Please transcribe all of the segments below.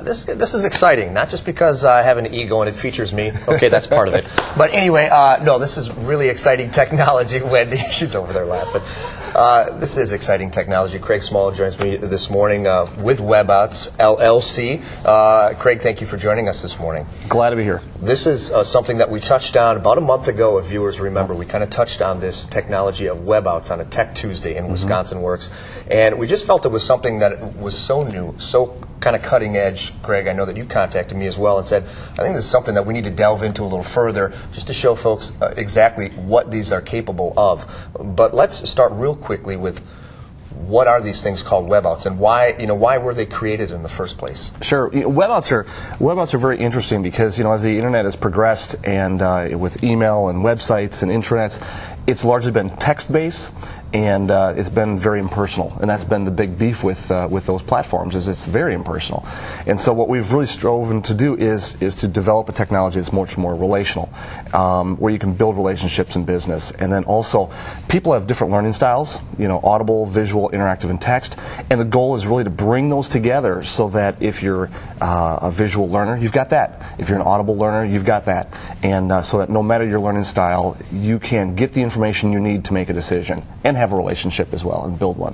This is exciting, not just because I have an ego and it features me. Okay, that's part of it. But anyway, no, this is really exciting technology. Wendy, she's over there laughing. This is exciting technology. Craig Small joins me this morning with WebOuts LLC. Craig, thank you for joining us this morning. Glad to be here. This is something that we touched on about a month ago, if viewers remember. We kind of touched on this technology of WebOuts on a Tech Tuesday in Wisconsin Works. And we just felt it was something that was so new, so kind of cutting edge. Greg, I know that you contacted me as well and said, I think this is something that we need to delve into a little further just to show folks exactly what these are capable of. But let's start real quickly with what are these things called WebOuts, and why were they created in the first place? Sure. WebOuts are very interesting because as the internet has progressed and with email and websites and intranets, it's largely been text-based. And it's been very impersonal, and that's been the big beef with those platforms, is it's very impersonal. And so what we've really striven to do is to develop a technology that's much more relational, where you can build relationships in business. And then also, people have different learning styles, audible, visual, interactive, and text. And the goal is really to bring those together so that if you're a visual learner, you've got that. If you're an audible learner, you've got that. And so that no matter your learning style, you can get the information you need to make a decision and have a relationship as well and build one.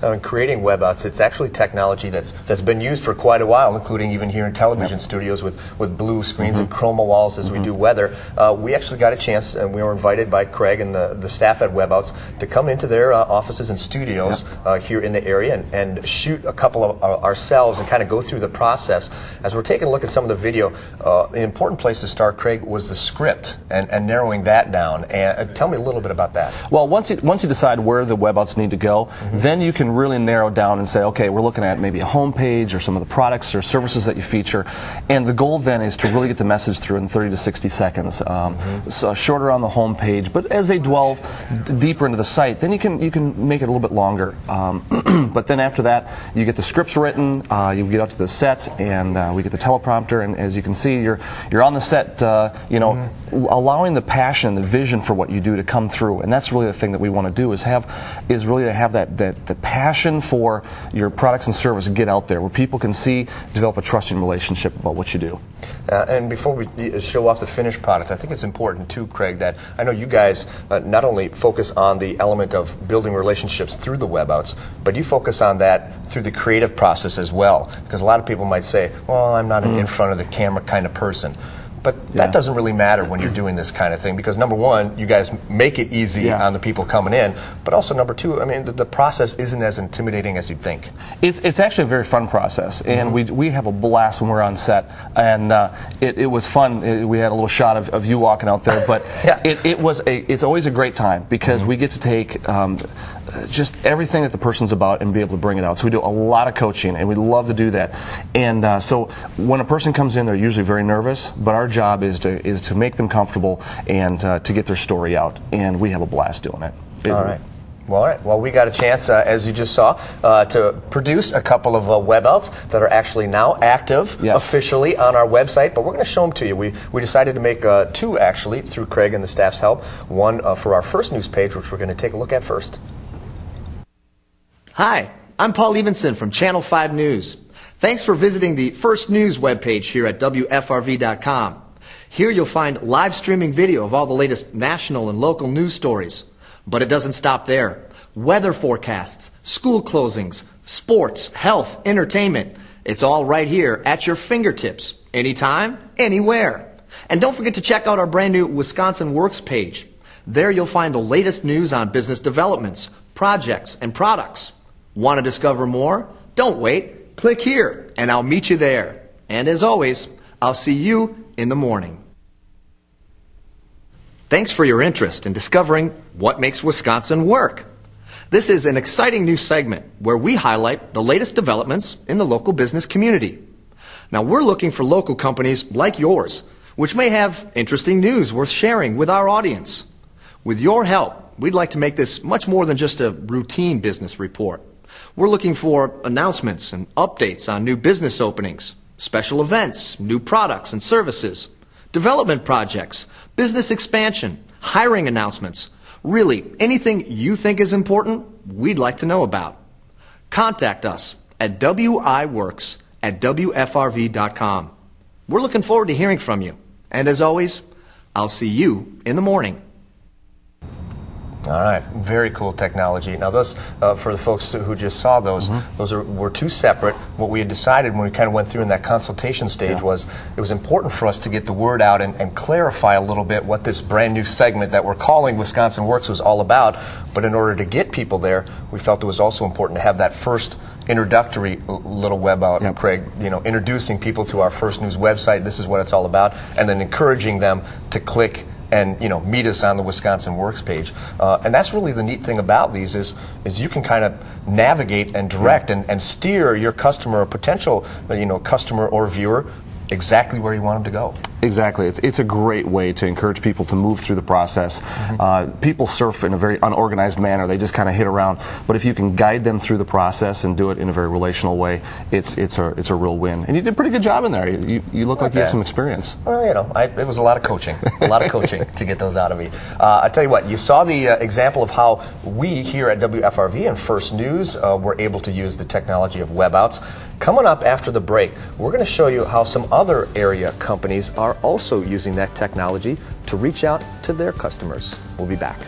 In creating WebOuts, it's actually technology that's been used for quite a while, including even here in television studios with blue screens and chroma walls as we do weather. We actually got a chance, and we were invited by Craig and the staff at WebOuts to come into their offices and studios here in the area and shoot a couple of ourselves and kind of go through the process. As we're taking a look at some of the video, the important place to start, Craig, was the script and narrowing that down. And tell me a little bit about that. Well, once you decide where the WebOuts need to go, then you can really narrow down and say, okay, we're looking at maybe a home page or some of the products or services that you feature, and the goal then is to really get the message through in 30 to 60 seconds. So shorter on the home page, but as they delve deeper into the site, then you can make it a little bit longer. But then after that, you get the scripts written, you get out to the set, and we get the teleprompter, and as you can see, you're on the set, allowing the passion, the vision for what you do to come through, and that's really the thing that we want to do is really to have the passion for your products and service get out there where people can see, develop a trusting relationship about what you do. And before we show off the finished product, I think it's important too, Craig, that I know you guys not only focus on the element of building relationships through the WebOuts, but you focus on that through the creative process as well. Because a lot of people might say, well, I'm not an in front of the camera kind of person. But that doesn't really matter when you're doing this kind of thing, because number one, you guys make it easy on the people coming in, but also number two, I mean, the process isn't as intimidating as you'd think. It's actually a very fun process, and we have a blast when we're on set, and it was fun. We had a little shot of you walking out there, but it's always a great time because we get to take just everything that the person's about and be able to bring it out. So we do a lot of coaching, and we love to do that. And so when a person comes in, they're usually very nervous, but our job is to make them comfortable and to get their story out. And we have a blast doing it. All right. Well, we got a chance, as you just saw, to produce a couple of WebOuts that are actually now active officially on our website, but we're going to show them to you. We decided to make two, actually, through Craig and the staff's help. One for our first news page, which we're going to take a look at first. Hi, I'm Paul Evenson from Channel 5 News. Thanks for visiting the First News webpage here at WFRV.com. Here you'll find live streaming video of all the latest national and local news stories. But it doesn't stop there. Weather forecasts, school closings, sports, health, entertainment. It's all right here at your fingertips, anytime, anywhere. And don't forget to check out our brand new Wisconsin Works page. There you'll find the latest news on business developments, projects, and products. Want to discover more? Don't wait. Click here, and I'll meet you there. And as always, I'll see you in the morning. Thanks for your interest in discovering what makes Wisconsin work. This is an exciting new segment where we highlight the latest developments in the local business community. Now, we're looking for local companies like yours, which may have interesting news worth sharing with our audience. With your help, we'd like to make this much more than just a routine business report. We're looking for announcements and updates on new business openings, special events, new products and services, development projects, business expansion, hiring announcements. Really, anything you think is important, we'd like to know about. Contact us at wiworks at WFRV.com. We're looking forward to hearing from you. And as always, I'll see you in the morning. All right, very cool technology. Now, those for the folks who just saw those, those were two separate. What we had decided when we kind of went through in that consultation stage was it was important for us to get the word out and clarify a little bit what this brand new segment that we're calling Wisconsin Works was all about. But in order to get people there, we felt it was also important to have that first introductory little web out, Craig, introducing people to our First News website. This is what it's all about, and then encouraging them to click and meet us on the Wisconsin Works page. And that's really the neat thing about these is you can kind of navigate and direct and steer your customer or potential customer or viewer exactly where you want them to go. Exactly. It's a great way to encourage people to move through the process. People surf in a very unorganized manner. They just kind of hit around. But if you can guide them through the process and do it in a very relational way, it's a real win. And you did a pretty good job in there. You look like you have some experience. Well, it was a lot of coaching. A lot of coaching to get those out of me. I tell you what, you saw the example of how we here at WFRV and First News were able to use the technology of WebOuts. Coming up after the break, we're going to show you how some other area companies are also using that technology to reach out to their customers. We'll be back.